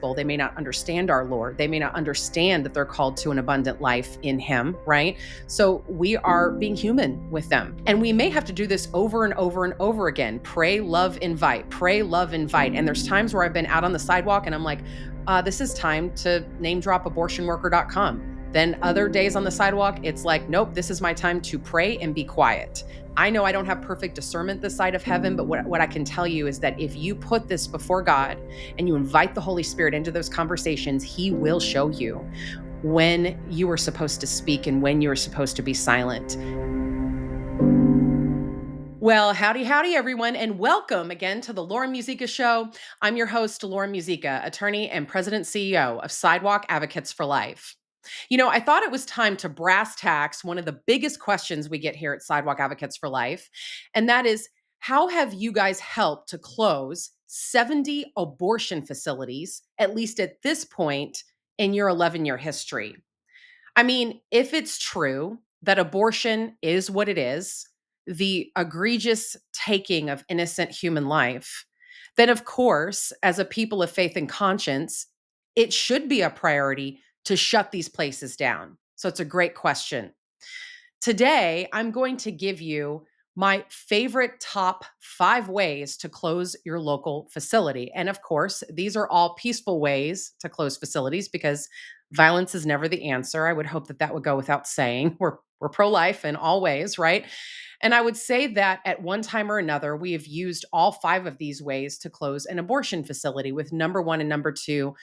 They may not understand our Lord. They may not understand that they're called to an abundant life in Him, right? So we are being human with them. And we may have to do this over and over and over again. Pray, love, invite. Pray, love, invite. And there's times where I've been out on the sidewalk and I'm like, this is time to name drop abortionworker.com. Then other days on the sidewalk, it's like, nope, this is my time to pray and be quiet. I know I don't have perfect discernment this side of heaven, but what I can tell you is that if you put this before God and you invite the Holy Spirit into those conversations, He will show you when you are supposed to speak and when you are supposed to be silent. Well, howdy, everyone, and welcome again to the Lauren Musica Show. I'm your host, Lauren Musica, attorney and president CEO of Sidewalk Advocates for Life. You know, I thought it was time to brass tacks one of the biggest questions we get here at Sidewalk Advocates for Life, and that is, how have you guys helped to close 70 abortion facilities, at least at this point in your 11-year history? I mean, if it's true that abortion is what it is, the egregious taking of innocent human life, then of course, as a people of faith and conscience, it should be a priority to shut these places down. So it's a great question. Today, I'm going to give you my favorite top 5 ways to close your local facility. And of course, these are all peaceful ways to close facilities because violence is never the answer. I would hope that that would go without saying. We're pro-life in all ways, right? And I would say that at one time or another, we have used all 5 of these ways to close an abortion facility, with number 1 and number 2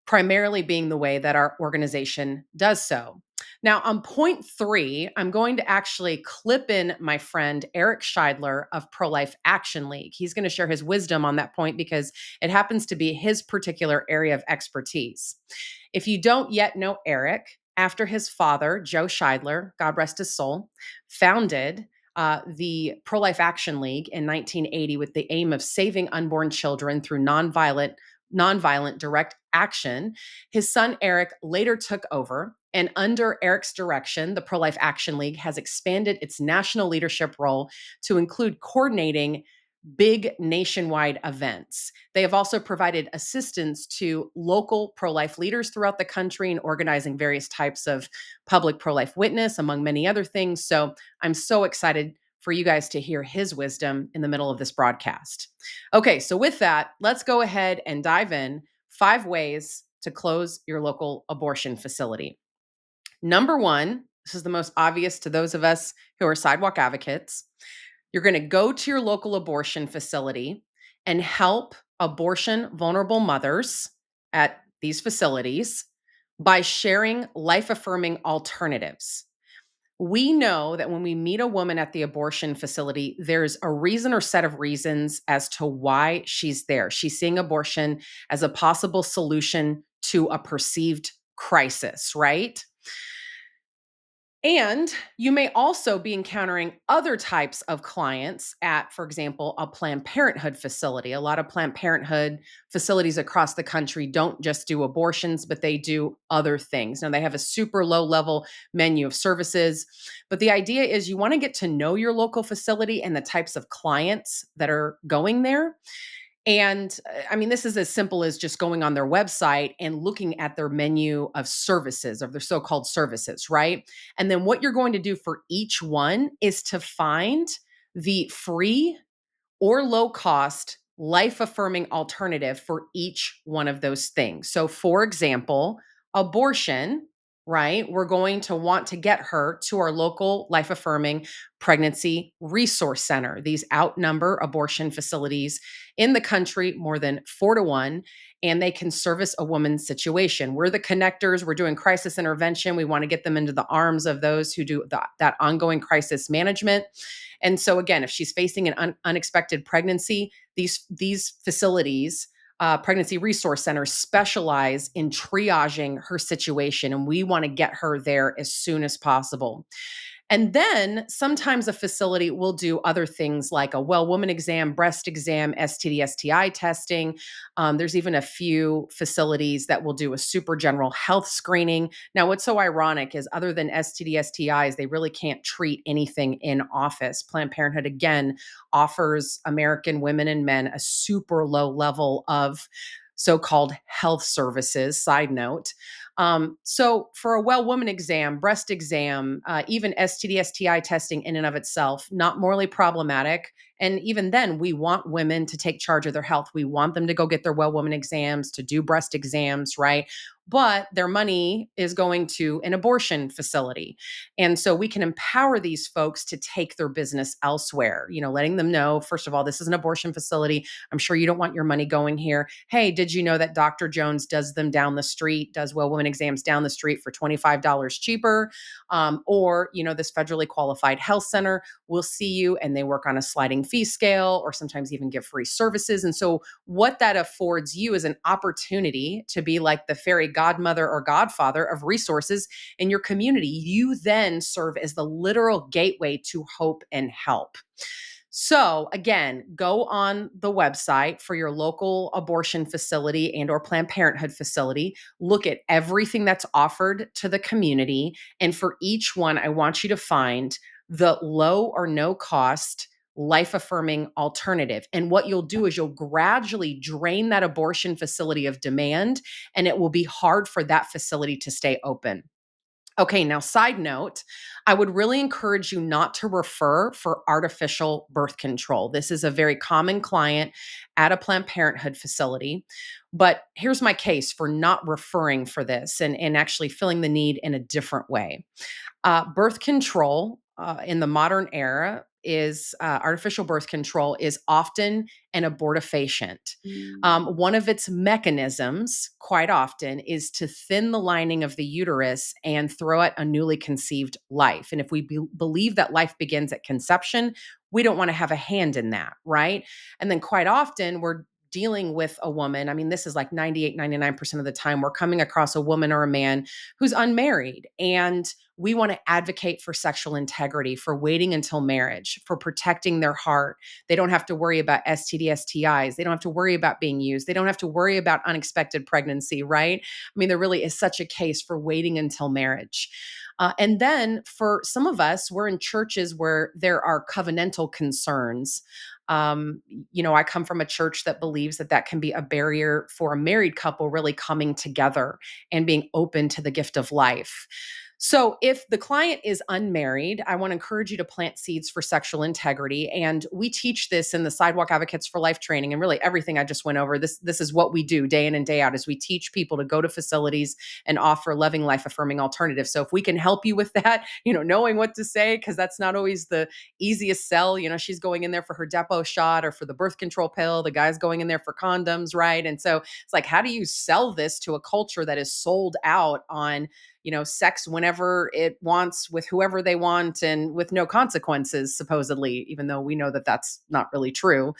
primarily being the way that our organization does so. Now, on point 3, I'm going to actually clip in my friend Eric Scheidler of Pro-Life Action League. He's going to share his wisdom on that point because it happens to be his particular area of expertise. If you don't yet know Eric, after his father, Joe Scheidler, God rest his soul, founded the Pro-Life Action League in 1980 with the aim of saving unborn children through nonviolent direct action. His son Eric later took over, and under Eric's direction, the Pro-Life Action League has expanded its national leadership role to include coordinating big nationwide events. They have also provided assistance to local pro-life leaders throughout the country in organizing various types of public pro-life witness, among many other things. So I'm so excited for you guys to hear his wisdom in the middle of this broadcast. Okay, so with that, let's go ahead and dive in. 5 ways to close your local abortion facility. Number 1, this is the most obvious to those of us who are sidewalk advocates. You're going to go to your local abortion facility and help abortion vulnerable mothers at these facilities by sharing life-affirming alternatives. We know that when we meet a woman at the abortion facility, there's a reason or set of reasons as to why she's there. She's seeing abortion as a possible solution to a perceived crisis, right? And you may also be encountering other types of clients at, for example, a Planned Parenthood facility. A lot of Planned Parenthood facilities across the country don't just do abortions, but they do other things. Now, they have a super low level menu of services. But the idea is you want to get to know your local facility and the types of clients that are going there. And I mean, this is as simple as just going on their website and looking at their menu of services, of their so called services, right? And then what you're going to do for each one is to find the free or low cost life affirming alternative for each one of those things. So, for example, abortion, right? We're going to want to get her to our local life affirming pregnancy resource center. These outnumber abortion facilities in the country more than 4 to 1, and they can service a woman's situation. We're the connectors. We're doing crisis intervention. We want to get them into the arms of those who do that ongoing crisis management. And so again, if she's facing an unexpected pregnancy, these facilities, pregnancy resource centers, specialize in triaging her situation, and we want to get her there as soon as possible. And then sometimes a facility will do other things like a well woman exam, breast exam, STD, STI testing. There's even a few facilities that will do a super general health screening. Now, what's so ironic is other than STD, STIs, they really can't treat anything in office. Planned Parenthood, again, offers American women and men a super low level of so-called health services. Side note. So for a well woman exam, breast exam, even STD, STI testing in and of itself, not morally problematic. And even then, we want women to take charge of their health. We want them to go get their well woman exams, to do breast exams, right? But their money is going to an abortion facility. And so we can empower these folks to take their business elsewhere, letting them know, first of all, this is an abortion facility. I'm sure you don't want your money going here. Hey, did you know that Dr. Jones does them down the street, does well woman exams down the street for $25 cheaper? Or, this federally qualified health center will see you and they work on a sliding fee scale or sometimes even give free services. And so what that affords you is an opportunity to be like the fairy godmother or godfather of resources in your community. You then serve as the literal gateway to hope and help. So again, go on the website for your local abortion facility and or Planned Parenthood facility. Look at everything that's offered to the community. And for each one, I want you to find the low or no cost life affirming alternative. And what you'll do is you'll gradually drain that abortion facility of demand, and it will be hard for that facility to stay open. Okay, now, side note, I would really encourage you not to refer for artificial birth control. This is a very common client at a Planned Parenthood facility. But here's my case for not referring for this and actually filling the need in a different way. Birth control in the modern era is artificial birth control is often an abortifacient. One of its mechanisms, quite often, is to thin the lining of the uterus and throw out a newly conceived life. And if we believe that life begins at conception, we don't want to have a hand in that, right? And then quite often, we're dealing with a woman. I mean, this is like 98, 99% of the time, we're coming across a woman or a man who's unmarried. And we want to advocate for sexual integrity, for waiting until marriage, for protecting their heart. They don't have to worry about STD, STIs. They don't have to worry about being used. They don't have to worry about unexpected pregnancy, right? I mean, there really is such a case for waiting until marriage. And then for some of us, we're in churches where there are covenantal concerns. I come from a church that believes that that can be a barrier for a married couple really coming together and being open to the gift of life. So, if the client is unmarried, I want to encourage you to plant seeds for sexual integrity. And we teach this in the Sidewalk Advocates for Life training, and really everything I just went over. This is what we do day in and day out is we teach people to go to facilities and offer loving, life affirming alternatives. So if we can help you with that, knowing what to say, because that's not always the easiest sell. She's going in there for her depot shot or for the birth control pill. The guy's going in there for condoms, right? And so it's like, how do you sell this to a culture that is sold out on sex whenever it wants with whoever they want and with no consequences, supposedly, even though we know that that's not really true.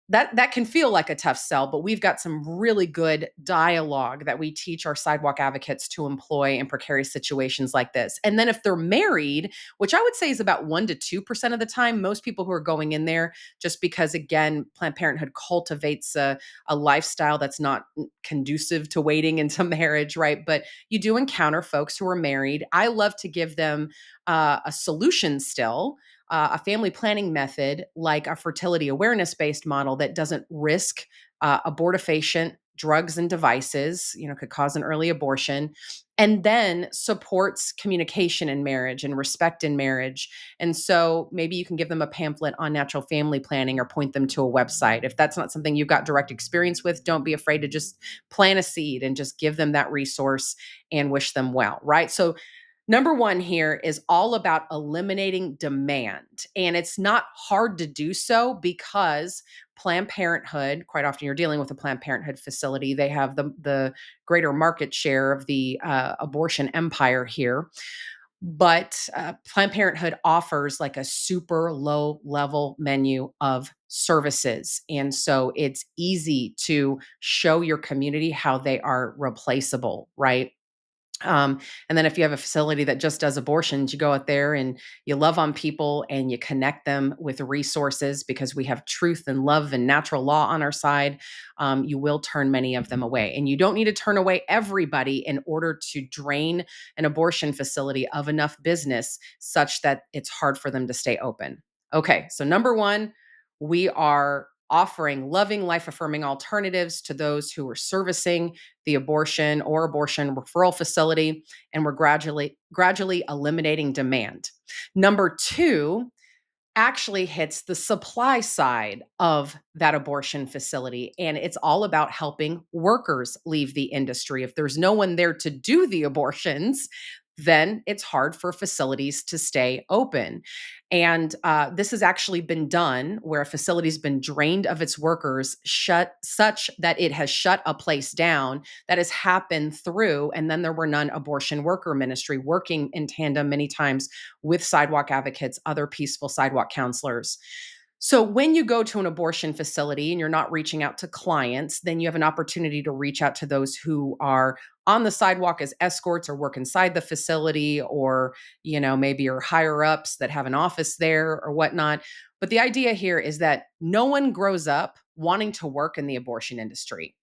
That can feel like a tough sell, but we've got some really good dialogue that we teach our sidewalk advocates to employ in precarious situations like this. And then if they're married, which I would say is about 1% to 2% of the time, most people who are going in there, just because again, Planned Parenthood cultivates a lifestyle that's not conducive to waiting into marriage, right? But you do encounter folks who are married. I love to give them a solution still, a family planning method like a fertility awareness based model that doesn't risk abortifacient drugs and devices, could cause an early abortion, and then supports communication in marriage and respect in marriage. And so maybe you can give them a pamphlet on natural family planning or point them to a website. If that's not something you've got direct experience with, don't be afraid to just plant a seed and just give them that resource and wish them well, right? So number one here is all about eliminating demand. And it's not hard to do so because Planned Parenthood, quite often you're dealing with a Planned Parenthood facility. They have the greater market share of the abortion empire here. But Planned Parenthood offers like a super low level menu of services. And so it's easy to show your community how they are replaceable, right? And then if you have a facility that just does abortions, you go out there and you love on people and you connect them with resources because we have truth and love and natural law on our side. You will turn many of them away. And you don't need to turn away everybody in order to drain an abortion facility of enough business such that it's hard for them to stay open. Okay, so number one, we are offering loving, life affirming alternatives to those who were servicing the abortion or abortion referral facility, and we're gradually eliminating demand. Number two actually hits the supply side of that abortion facility. And it's all about helping workers leave the industry. If there's no one there to do the abortions, then it's hard for facilities to stay open. And this has actually been done where a facility's been drained of its workers, shut such that it has shut a place down. That has happened through, and then there were none abortion worker ministry working in tandem many times with sidewalk advocates, other peaceful sidewalk counselors. So, when you go to an abortion facility and you're not reaching out to clients, then you have an opportunity to reach out to those who are on the sidewalk as escorts or work inside the facility, or, maybe your higher ups that have an office there or whatnot. But the idea here is that no one grows up wanting to work in the abortion industry.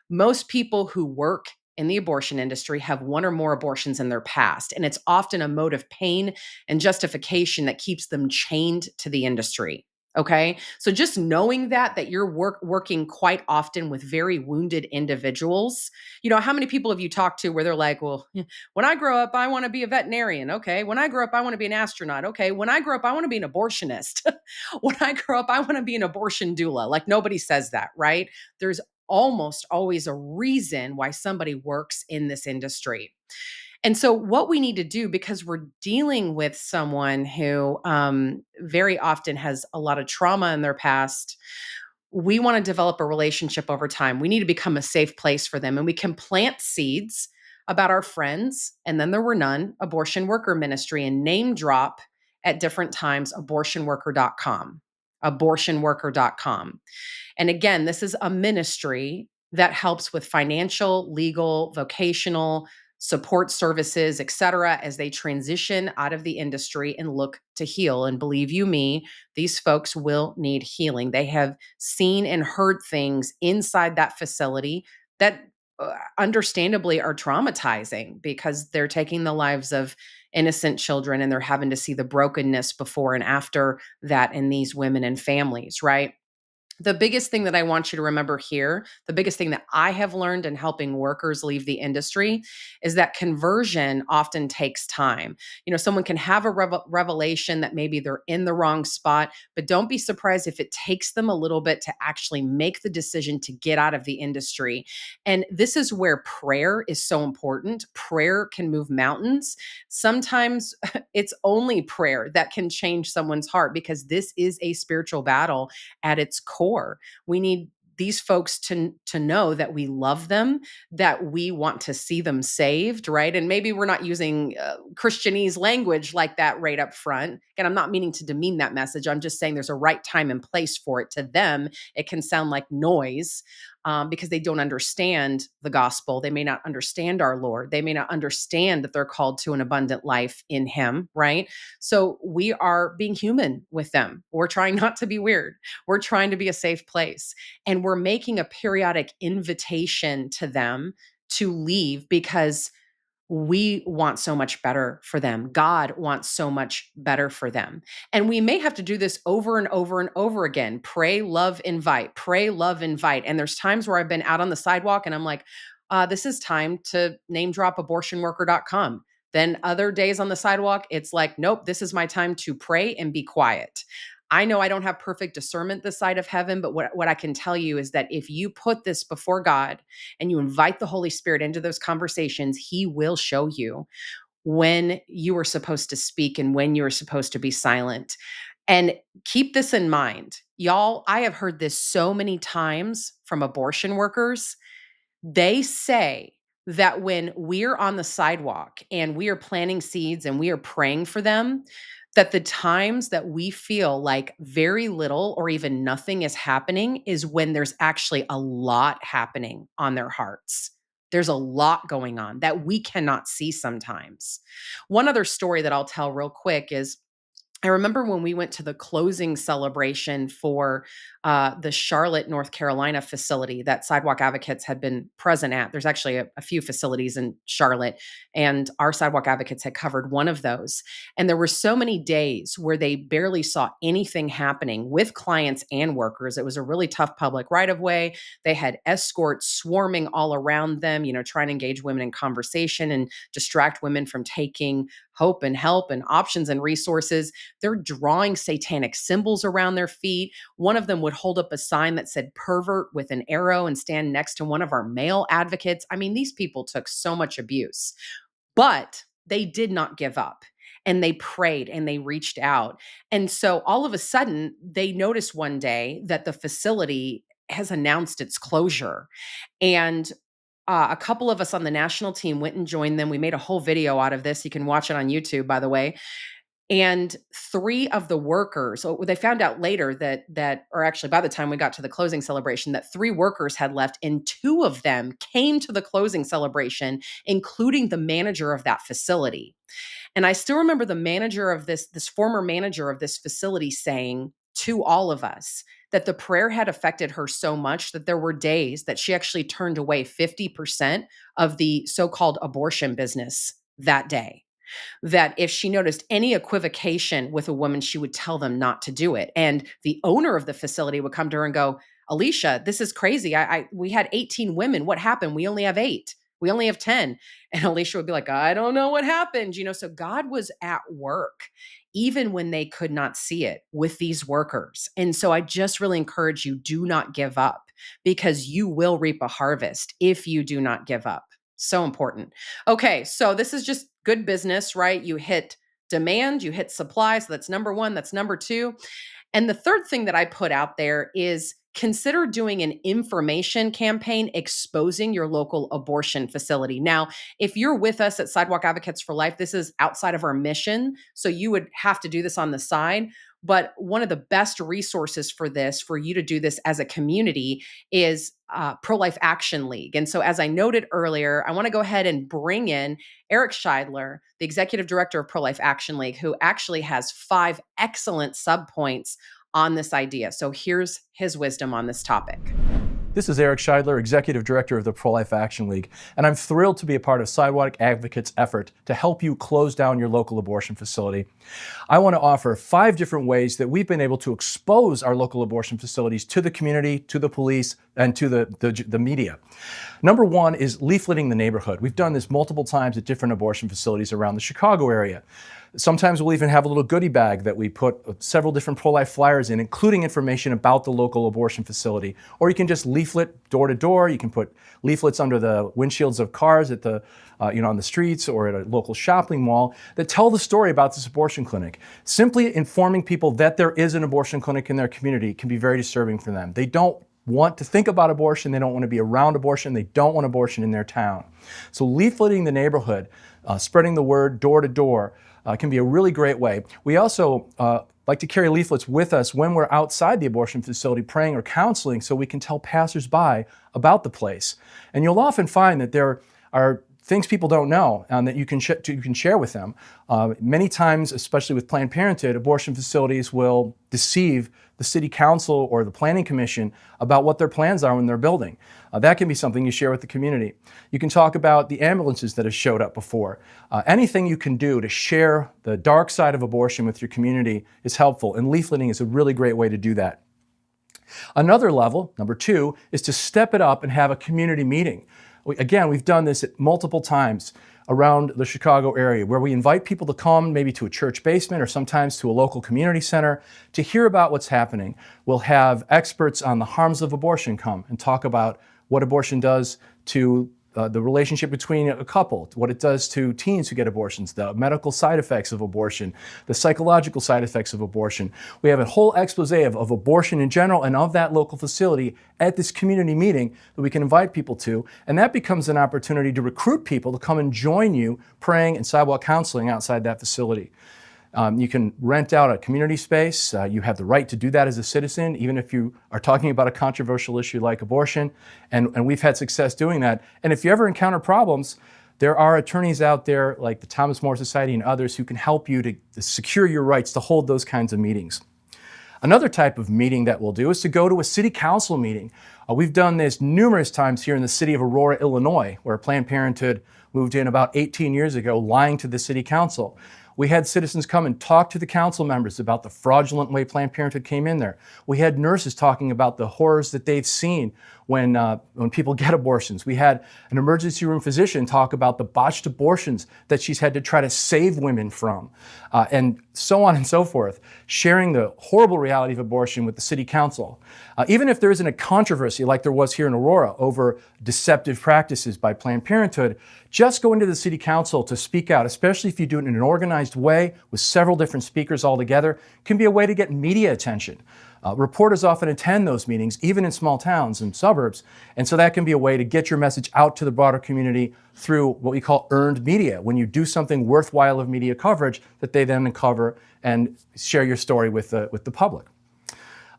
Most people who work in the abortion industry have one or more abortions in their past, and it's often a mode of pain and justification that keeps them chained to the industry. Okay. So just knowing that you're working quite often with very wounded individuals. How many people have you talked to where they're like, well, when I grow up, I want to be a veterinarian. Okay. When I grow up, I want to be an astronaut. Okay. When I grow up, I want to be an abortionist. When I grow up, I want to be an abortion doula. Like nobody says that, right? There's almost always a reason why somebody works in this industry. And so, what we need to do, because we're dealing with someone who very often has a lot of trauma in their past, we want to develop a relationship over time. We need to become a safe place for them. And we can plant seeds about our friends, and then there were none, abortion worker ministry, and name drop at different times abortionworker.com. Abortionworker.com. And again, this is a ministry that helps with financial, legal, vocational support services, et cetera, as they transition out of the industry and look to heal. And believe you me, these folks will need healing. They have seen and heard things inside that facility that understandably are traumatizing because they're taking the lives of innocent children, and they're having to see the brokenness before and after that in these women and families, right? The biggest thing that I want you to remember here, the biggest thing that I have learned in helping workers leave the industry is that conversion often takes time. Someone can have a revelation that maybe they're in the wrong spot, but don't be surprised if it takes them a little bit to actually make the decision to get out of the industry. And this is where prayer is so important. Prayer can move mountains. Sometimes it's only prayer that can change someone's heart, because this is a spiritual battle at its core. We need these folks to know that we love them, that we want to see them saved, right? And maybe we're not using Christianese language like that right up front. And I'm not meaning to demean that message. I'm just saying there's a right time and place for it. To them, it can sound like noise, because they don't understand the gospel. They may not understand our Lord. They may not understand that they're called to an abundant life in Him, right? So we are being human with them. We're trying not to be weird. We're trying to be a safe place. And we're making a periodic invitation to them to leave, because we want so much better for them. God wants so much better for them. And we may have to do this over and over and over again. Pray, love, invite. Pray, love, invite. And there's times where I've been out on the sidewalk and I'm like, this is time to name drop abortionworker.com. Then other days on the sidewalk, it's like, nope, this is my time to pray and be quiet. I know I don't have perfect discernment this side of heaven, but what I can tell you is that if you put this before God and you invite the Holy Spirit into those conversations, He will show you when you are supposed to speak and when you are supposed to be silent. And keep this in mind. Y'all, I have heard this so many times from abortion workers. They say that when we're on the sidewalk and we are planting seeds and we are praying for them, that the times that we feel like very little or even nothing is happening is when there's actually a lot happening on their hearts. There's a lot going on that we cannot see sometimes. One other story that I'll tell real quick is I remember when we went to the closing celebration for the Charlotte, North Carolina facility that Sidewalk Advocates had been present at. There's actually a few facilities in Charlotte, and our Sidewalk Advocates had covered one of those. And there were so many days where they barely saw anything happening with clients and workers. It was a really tough public right of way. They had escorts swarming all around them, trying to engage women in conversation and distract women from taking hope and help and options and resources. They're drawing satanic symbols around their feet. One of them would hold up a sign that said pervert with an arrow and stand next to one of our male advocates. I mean, these people took so much abuse, but they did not give up. And they prayed and they reached out. And so all of a sudden, they noticed one day that the facility has announced its closure. And a couple of us on the national team went and joined them. We made a whole video out of this. You can watch it on YouTube, by the way. And 3 of the workers, so they found out later that or actually by the time we got to the closing celebration, that 3 workers had left and 2 of them came to the closing celebration, including the manager of that facility. And I still remember the manager of this former manager of this facility saying to all of us that the prayer had affected her so much that there were days that she actually turned away 50% of the so-called abortion business that day, that if she noticed any equivocation with a woman, she would tell them not to do it. And the owner of the facility would come to her and go, Alicia, this is crazy. We had 18 women. What happened? We only have 8. We only have 10. And Alicia would be like, I don't know what happened. So God was at work even when they could not see it with these workers. And so I just really encourage you, do not give up, because you will reap a harvest if you do not give up. So important. Okay, so this is just good business, right? You hit demand, you hit supply. So that's number 1. That's number 2. And the third thing that I put out there is consider doing an information campaign exposing your local abortion facility. Now, if you're with us at Sidewalk Advocates for Life, this is outside of our mission. So you would have to do this on the side. But one of the best resources for this, for you to do this as a community, is Pro-Life Action League. And so, as I noted earlier, I want to go ahead and bring in Eric Scheidler, the executive director of Pro-Life Action League, who actually has 5 excellent subpoints on this idea. So here's his wisdom on this topic. This is Eric Scheidler, Executive Director of the Pro-Life Action League, and I'm thrilled to be a part of Sidewalk Advocates' effort to help you close down your local abortion facility. I want to offer 5 different ways that we've been able to expose our local abortion facilities to the community, to the police, and to the media. Number 1 is leafleting the neighborhood. We've done this multiple times at different abortion facilities around the Chicago area. Sometimes we'll even have a little goodie bag that we put several different pro-life flyers in, including information about the local abortion facility. Or you can just leaflet door to door. You can put leaflets under the windshields of cars at the, on the streets or at a local shopping mall that tell the story about this abortion clinic. Simply informing people that there is an abortion clinic in their community can be very disturbing for them. They don't want to think about abortion. They don't want to be around abortion. They don't want abortion in their town. So leafleting the neighborhood, spreading the word door to door, can be a really great way. We also like to carry leaflets with us when we're outside the abortion facility praying or counseling, so we can tell passersby about the place. And you'll often find that there are things people don't know that you can share with them. Many times, especially with Planned Parenthood, abortion facilities will deceive the city council or the planning commission about what their plans are when they're building. That can be something you share with the community. You can talk about the ambulances that have showed up before. Anything you can do to share the dark side of abortion with your community is helpful, and leafleting is a really great way to do that. Another level, number 2, is to step it up and have a community meeting. Again, we've done this multiple times around the Chicago area, where we invite people to come maybe to a church basement or sometimes to a local community center to hear about what's happening. We'll have experts on the harms of abortion come and talk about what abortion does to the relationship between a couple, what it does to teens who get abortions, the medical side effects of abortion, the psychological side effects of abortion. We have a whole expose of abortion in general and of that local facility at this community meeting that we can invite people to, and that becomes an opportunity to recruit people to come and join you praying and sidewalk counseling outside that facility. You can rent out a community space. You have the right to do that as a citizen, even if you are talking about a controversial issue like abortion. And we've had success doing that. And if you ever encounter problems, There are attorneys out there like the Thomas More Society and others who can help you to secure your rights to hold those kinds of meetings. Another type of meeting that we'll do is to go to a city council meeting. We've done this numerous times here in the city of Aurora, Illinois, where Planned Parenthood moved in about 18 years ago, lying to the city council. We had citizens come and talk to the council members about the fraudulent way Planned Parenthood came in there. We had nurses talking about the horrors that they've seen when people get abortions. We had an emergency room physician talk about the botched abortions that she's had to try to save women from, and so on and so forth, sharing the horrible reality of abortion with the city council. Even if there isn't a controversy like there was here in Aurora over deceptive practices by Planned Parenthood, just go into the city council to speak out, especially if you do it in an organized way with several different speakers all together, can be a way to get media attention. Reporters often attend those meetings, even in small towns and suburbs, and so that can be a way to get your message out to the broader community through what we call earned media, when you do something worthwhile of media coverage that they then cover and share your story with the public.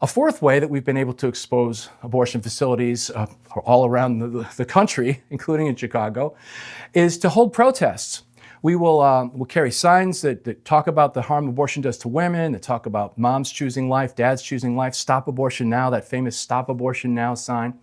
A fourth way that we've been able to expose abortion facilities all around the country, including in Chicago, is to hold protests. We'll carry signs that talk about the harm abortion does to women, that talk about moms choosing life, dads choosing life, stop abortion now, that famous stop abortion now sign.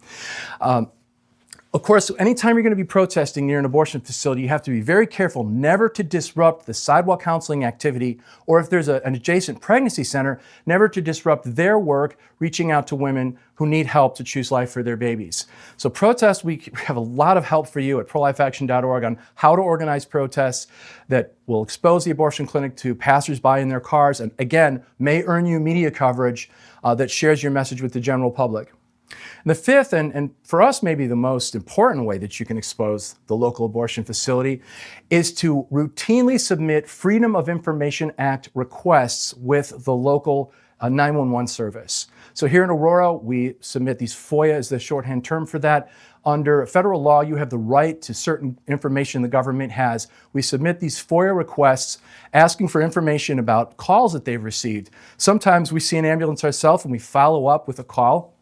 Of course, anytime you're going to be protesting near an abortion facility, you have to be very careful never to disrupt the sidewalk counseling activity, or if there's an adjacent pregnancy center, never to disrupt their work reaching out to women who need help to choose life for their babies. So Protest Week, we have a lot of help for you at prolifeaction.org on how to organize protests that will expose the abortion clinic to passersby in their cars, and again, may earn you media coverage that shares your message with the general public. And the fifth, and for us maybe the most important way that you can expose the local abortion facility, is to routinely submit Freedom of Information Act requests with the local 911 service. So here in Aurora, we submit these FOIA is the shorthand term for that. Under federal law, you have the right to certain information the government has. We submit these FOIA requests asking for information about calls that they've received. Sometimes we see an ambulance ourselves and we follow up with a call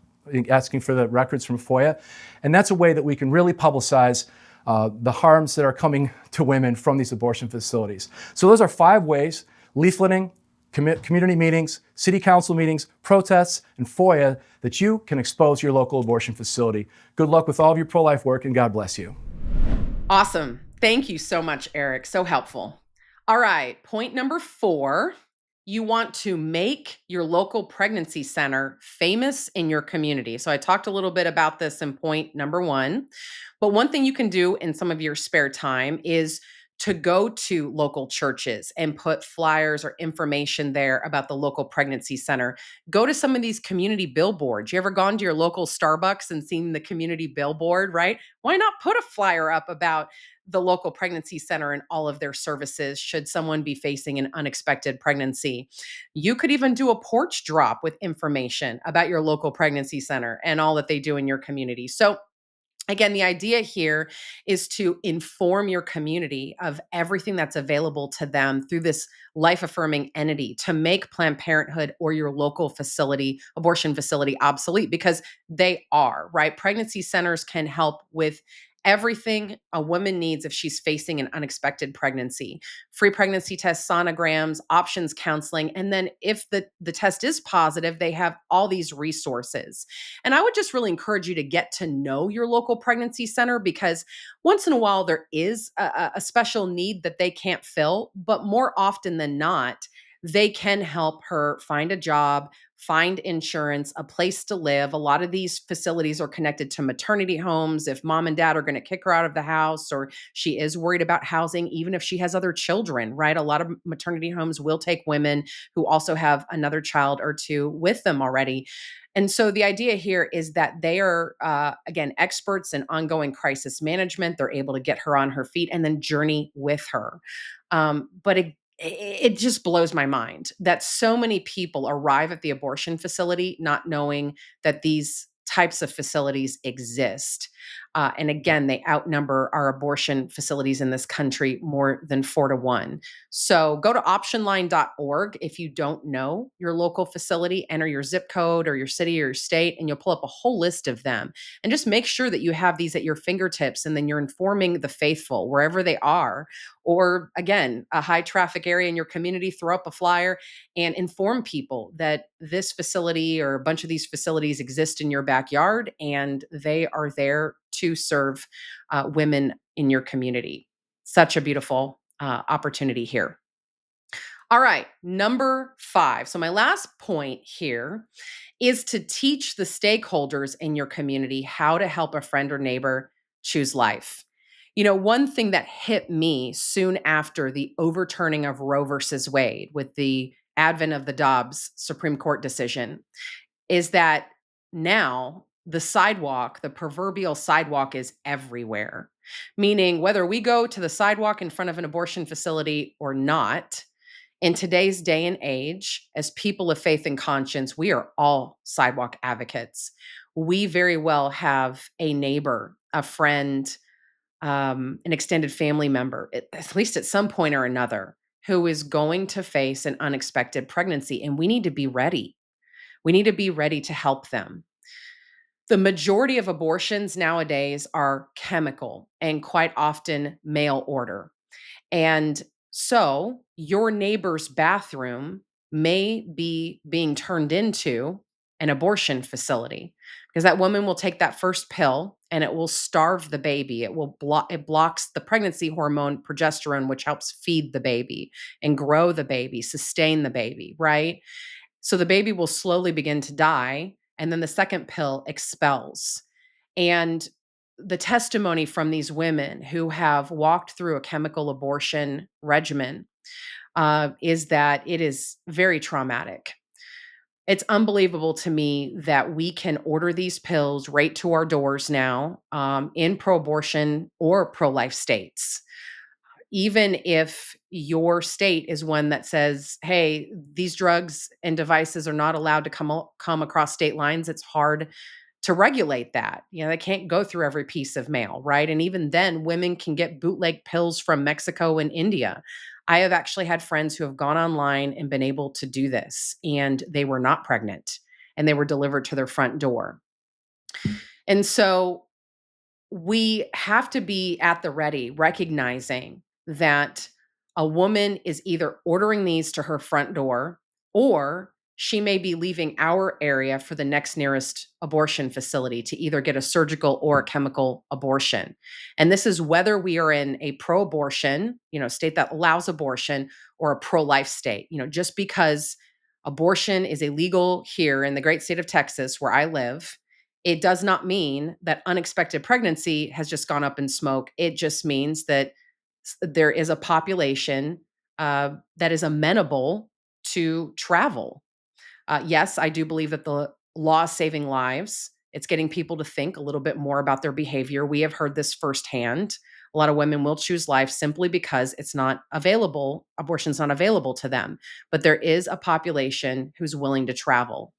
asking for the records from FOIA. And that's a way that we can really publicize the harms that are coming to women from these abortion facilities. So those are 5 ways: leafleting, community meetings, city council meetings, protests, and FOIA that you can expose your local abortion facility. Good luck with all of your pro-life work, and God bless you. Awesome. Thank you so much, Eric. So helpful. All right. Point number 4. You want to make your local pregnancy center famous in your community. So I talked a little bit about this in point number 1. But one thing you can do in some of your spare time is to go to local churches and put flyers or information there about the local pregnancy center. Go to some of these community billboards. You ever gone to your local Starbucks and seen the community billboard, right? Why not put a flyer up about the local pregnancy center and all of their services should someone be facing an unexpected pregnancy? You could even do a porch drop with information about your local pregnancy center and all that they do in your community. So again, the idea here is to inform your community of everything that's available to them through this life-affirming entity to make Planned Parenthood or your local facility, abortion facility, obsolete, because they are, right? Pregnancy centers can help with everything a woman needs if she's facing an unexpected pregnancy. Free pregnancy tests, sonograms, options counseling, and then if the test is positive, they have all these resources. And I would just really encourage you to get to know your local pregnancy center, because once in a while there is a special need that they can't fill, but more often than not, they can help her find a job, find insurance, a place to live. A lot of these facilities are connected to maternity homes. If mom and dad are going to kick her out of the house, or she is worried about housing, even if she has other children, right? A lot of maternity homes will take women who also have another child or two with them already. And so the idea here is that they are, again, experts in ongoing crisis management. They're able to get her on her feet and then journey with her. But it just blows my mind that so many people arrive at the abortion facility not knowing that these types of facilities exist. And again, they outnumber our abortion facilities in this country more than 4 to 1. So go to optionline.org if you don't know your local facility, enter your zip code or your city or your state, and you'll pull up a whole list of them. And just make sure that you have these at your fingertips, and then you're informing the faithful wherever they are. Or again, a high traffic area in your community, throw up a flyer and inform people that this facility or a bunch of these facilities exist in your backyard and they are there to serve women in your community. Such a beautiful opportunity here. All right, number 5. So, my last point here is to teach the stakeholders in your community how to help a friend or neighbor choose life. One thing that hit me soon after the overturning of Roe versus Wade with the advent of the Dobbs Supreme Court decision is that now the proverbial sidewalk is everywhere. Meaning, whether we go to the sidewalk in front of an abortion facility or not, in today's day and age, as people of faith and conscience, we are all sidewalk advocates. We very well have a neighbor, a friend, an extended family member, at least at some point or another, who is going to face an unexpected pregnancy. And we need to be ready. We need to be ready to help them. The majority of abortions nowadays are chemical and quite often mail order. And so your neighbor's bathroom may be being turned into an abortion facility because that woman will take that first pill and it will starve the baby. It blocks the pregnancy hormone progesterone, which helps feed the baby and grow the baby, sustain the baby, right? So the baby will slowly begin to die, and then the second pill expels. And the testimony from these women who have walked through a chemical abortion regimen is that it is very traumatic. It's unbelievable to me that we can order these pills right to our doors now in pro abortion or pro life states. Even if your state is one that says, hey, these drugs and devices are not allowed to come across state lines, it's hard to regulate that. They can't go through every piece of mail, right? And even then, women can get bootleg pills from Mexico and India. I have actually had friends who have gone online and been able to do this, and they were not pregnant and they were delivered to their front door. And so we have to be at the ready, recognizing that a woman is either ordering these to her front door or she may be leaving our area for the next nearest abortion facility to either get a surgical or a chemical abortion. And this is whether we are in a pro abortion, state that allows abortion, or a pro life state. Just because abortion is illegal here in the great state of Texas, where I live, it does not mean that unexpected pregnancy has just gone up in smoke. It just means that there is a population that is amenable to travel. Yes, I do believe that the law is saving lives. It's getting people to think a little bit more about their behavior. We have heard this firsthand. A lot of women will choose life simply because it's not available, abortion's not available to them. But there is a population who's willing to travel.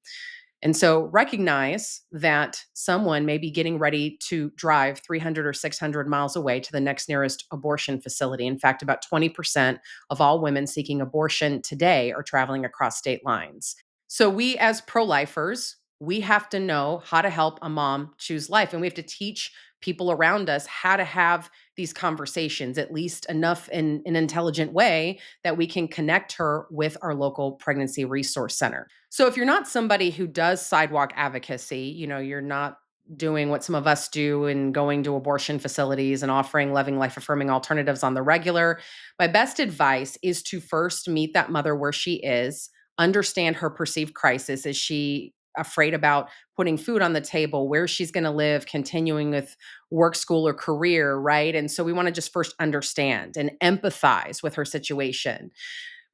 And so recognize that someone may be getting ready to drive 300 or 600 miles away to the next nearest abortion facility. In fact, about 20% of all women seeking abortion today are traveling across state lines. So we as pro-lifers, we have to know how to help a mom choose life, and we have to teach people around us how to have these conversations, at least enough in an intelligent way that we can connect her with our local pregnancy resource center. So if you're not somebody who does sidewalk advocacy, you're not doing what some of us do and going to abortion facilities and offering loving, life affirming alternatives on the regular, my best advice is to first meet that mother where she is, understand her perceived crisis. Is she afraid about putting food on the table, where she's going to live, continuing with work, school, or career, right? And so we want to just first understand and empathize with her situation.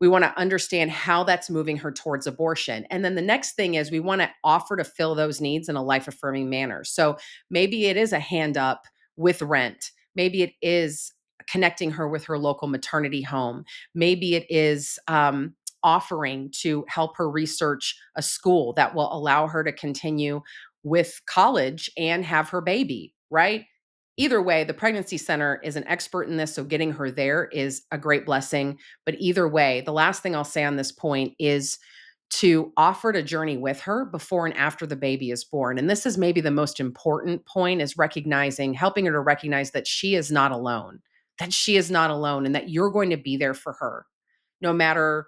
We want to understand how that's moving her towards abortion. And then the next thing is we want to offer to fill those needs in a life affirming manner. So maybe it is a hand up with rent. Maybe it is connecting her with her local maternity home. Maybe it is offering to help her research a school that will allow her to continue with college and have her baby, right? either way, the pregnancy center is an expert in this. So getting her there is a great blessing. But either way, the last thing I'll say on this point is to offer to journey with her before and after the baby is born. And this is maybe the most important point, is recognizing, helping her to recognize that she is not alone, that she is not alone, and that you're going to be there for her no matter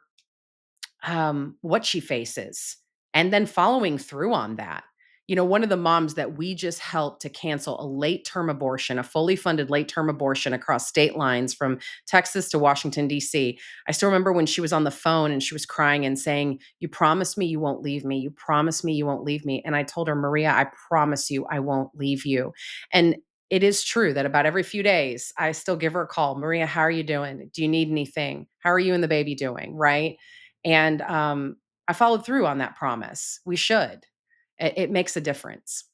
what she faces, and then following through on that. One of the moms that we just helped to cancel a late term abortion, a fully funded late term abortion across state lines from Texas to Washington, D.C. I still remember when she was on the phone and she was crying and saying, "You promise me you won't leave me. You promise me you won't leave me." And I told her, "Maria, I promise you I won't leave you." And it is true that about every few days, I still give her a call. "Maria, how are you doing? Do you need anything? How are you and the baby doing?" Right. And I followed through on that promise. We should. It makes a difference.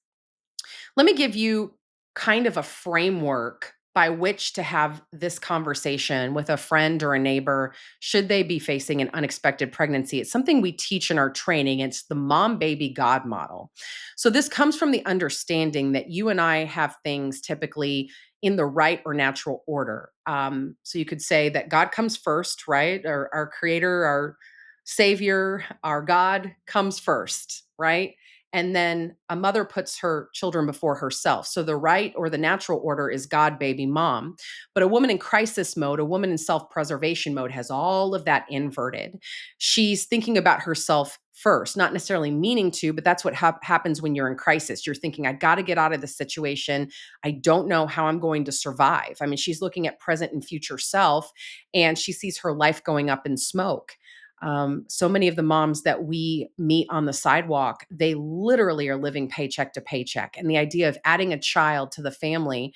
Let me give you kind of a framework by which to have this conversation with a friend or a neighbor should they be facing an unexpected pregnancy. It's something we teach in our training. It's the mom baby God model. So, this comes from the understanding that you and I have things typically in the right or natural order. So, you could say that God comes first, right? Our creator, our savior, our God comes first, right? And then a mother puts her children before herself. So the right or the natural order is God, baby, mom. But a woman in crisis mode, a woman in self preservation mode, has all of that inverted. She's thinking about herself first, not necessarily meaning to, but that's what happens when you're in crisis. You're thinking, I got to get out of this situation. I don't know how I'm going to survive. I mean, she's looking at present and future self, and she sees her life going up in smoke. So many of the moms that we meet on the sidewalk, they literally are living paycheck to paycheck. And the idea of adding a child to the family,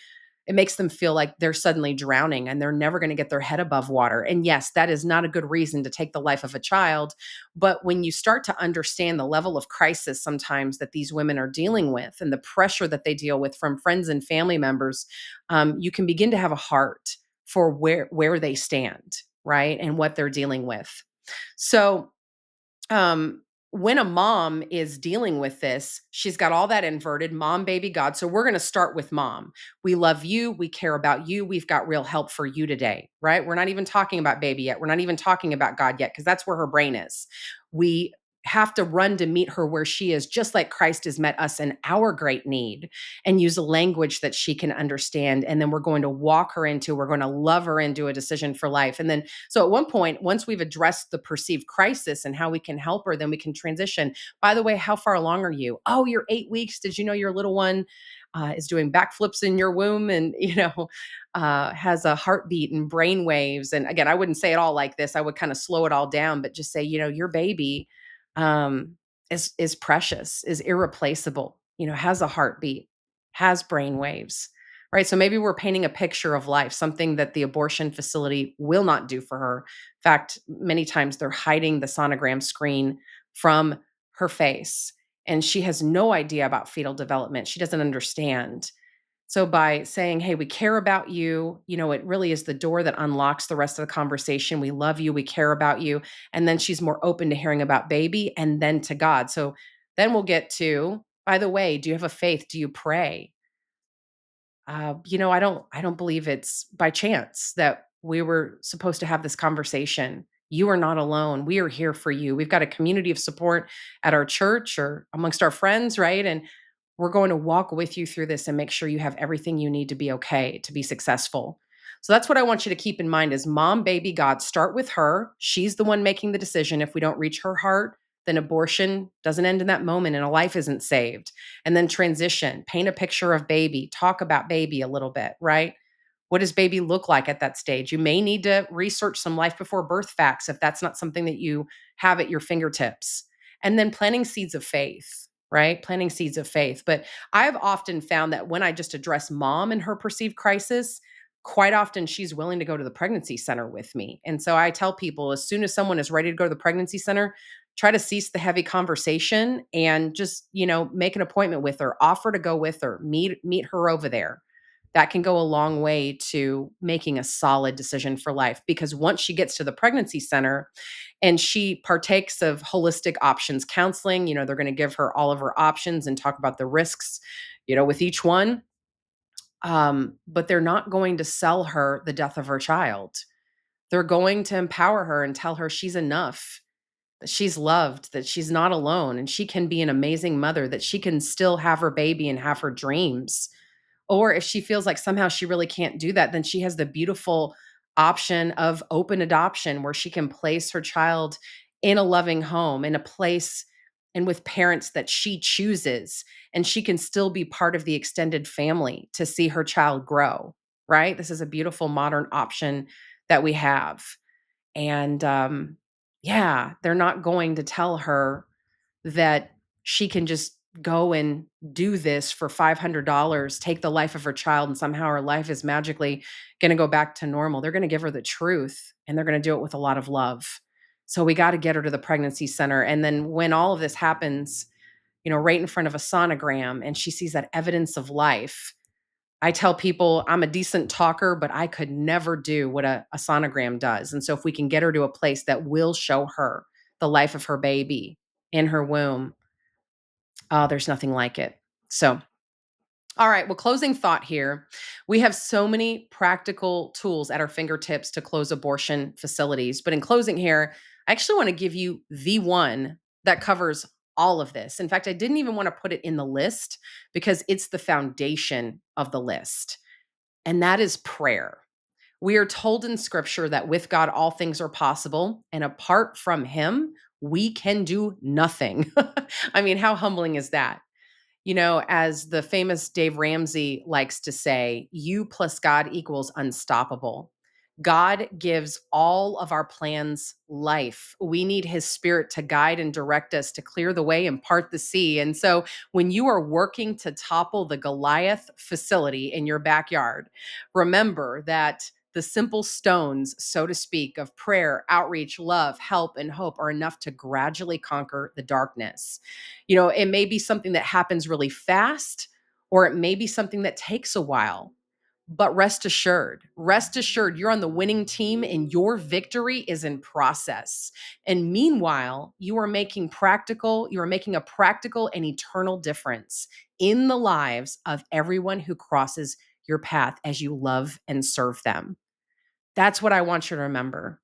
it makes them feel like they're suddenly drowning and they're never going to get their head above water. And yes, that is not a good reason to take the life of a child. But when you start to understand the level of crisis sometimes that these women are dealing with and the pressure that they deal with from friends and family members, you can begin to have a heart for where they stand, right? And what they're dealing with. So, um, when a mom is dealing with this, she's got all that inverted mom, baby, God. So, we're going to start with mom. We love you. We care about you. We've got real help for you today, right? We're not even talking about baby yet. We're not even talking about God yet, because that's where her brain is. We have to run to meet her where she is, just like Christ has met us in our great need, and use a language that she can understand. And then we're going to we're going to love her into a decision for life. And then so at one point, once we've addressed the perceived crisis and how we can help her, then we can transition. By the way, how far along are you? Oh, you're 8 weeks. Did you know your little one is doing backflips in your womb and, has a heartbeat and brain waves? And again, I wouldn't say it all like this. I would kind of slow it all down, but just say, your baby um, is precious, is irreplaceable, has a heartbeat, has brain waves. Right. So maybe we're painting a picture of life, something that the abortion facility will not do for her. In fact, many times they're hiding the sonogram screen from her face, and she has no idea about fetal development. She doesn't understand. So by saying, "Hey, we care about you," it really is the door that unlocks the rest of the conversation. We love you, we care about you. And then she's more open to hearing about baby and then to God. So then we'll get to, by the way, do you have a faith? Do you pray? I don't believe it's by chance that we were supposed to have this conversation. You are not alone. We are here for you. We've got a community of support at our church or amongst our friends, right? And we're going to walk with you through this and make sure you have everything you need to be okay, to be successful. So that's what I want you to keep in mind is mom, baby, God. Start with her. She's the one making the decision. If we don't reach her heart, then abortion doesn't end in that moment and a life isn't saved. And then transition, paint a picture of baby, talk about baby a little bit, right? What does baby look like at that stage? You may need to research some life before birth facts if that's not something that you have at your fingertips. And then planting seeds of faith, right? Planting seeds of faith. But I've often found that when I just address mom and her perceived crisis, quite often she's willing to go to the pregnancy center with me. And so I tell people as soon as someone is ready to go to the pregnancy center, try to cease the heavy conversation and just, make an appointment with her, offer to go with her, meet her over there. That can go a long way to making a solid decision for life, because once she gets to the pregnancy center and she partakes of holistic options counseling, they're going to give her all of her options and talk about the risks, with each one. But they're not going to sell her the death of her child. They're going to empower her and tell her she's enough, that she's loved, that she's not alone, and she can be an amazing mother, that she can still have her baby and have her dreams. Or if she feels like somehow she really can't do that, then she has the beautiful option of open adoption where she can place her child in a loving home, in a place and with parents that she chooses, and she can still be part of the extended family to see her child grow, right? This is a beautiful modern option that we have. And yeah, they're not going to tell her that she can just go and do this for $500, take the life of her child, and somehow her life is magically going to go back to normal. They're going to give her the truth, and they're going to do it with a lot of love. So we got to get her to the pregnancy center. And then when all of this happens, right in front of a sonogram, and she sees that evidence of life, I tell people I'm a decent talker, but I could never do what a sonogram does. And so if we can get her to a place that will show her the life of her baby in her womb, oh, there's nothing like it. So, all right, well, closing thought here. We have so many practical tools at our fingertips to close abortion facilities. But in closing here, I actually want to give you the one that covers all of this. In fact, I didn't even want to put it in the list because it's the foundation of the list, and that is prayer. We are told in scripture that with God, all things are possible, and apart from Him, we can do nothing. I mean, how humbling is that? As the famous Dave Ramsey likes to say, you plus God equals unstoppable. God gives all of our plans life. We need his spirit to guide and direct us, to clear the way and part the sea. And so when you are working to topple the Goliath facility in your backyard, remember that the simple stones, so to speak, of prayer, outreach, love, help, and hope are enough to gradually conquer the darkness. It may be something that happens really fast, or it may be something that takes a while. But rest assured, you're on the winning team and your victory is in process. And meanwhile, you are making a practical and eternal difference in the lives of everyone who crosses your path as you love and serve them. That's what I want you to remember.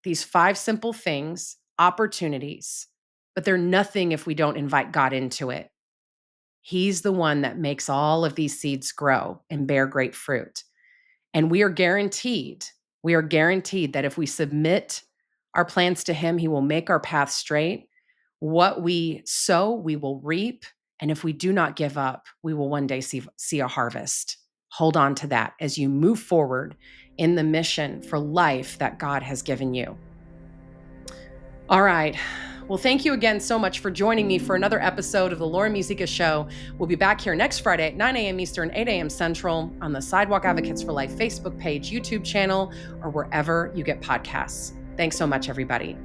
These 5 simple things, opportunities, but they're nothing if we don't invite God into it. He's the one that makes all of these seeds grow and bear great fruit. And we are guaranteed that if we submit our plans to him, he will make our path straight. What we sow, we will reap. And if we do not give up, we will one day see a harvest. Hold on to that as you move forward in the mission for life that God has given you. All right. Well, thank you again so much for joining me for another episode of the Lauren Musica Show. We'll be back here next Friday at 9 a.m. Eastern, 8 a.m. Central on the Sidewalk Advocates for Life Facebook page, YouTube channel, or wherever you get podcasts. Thanks so much, everybody.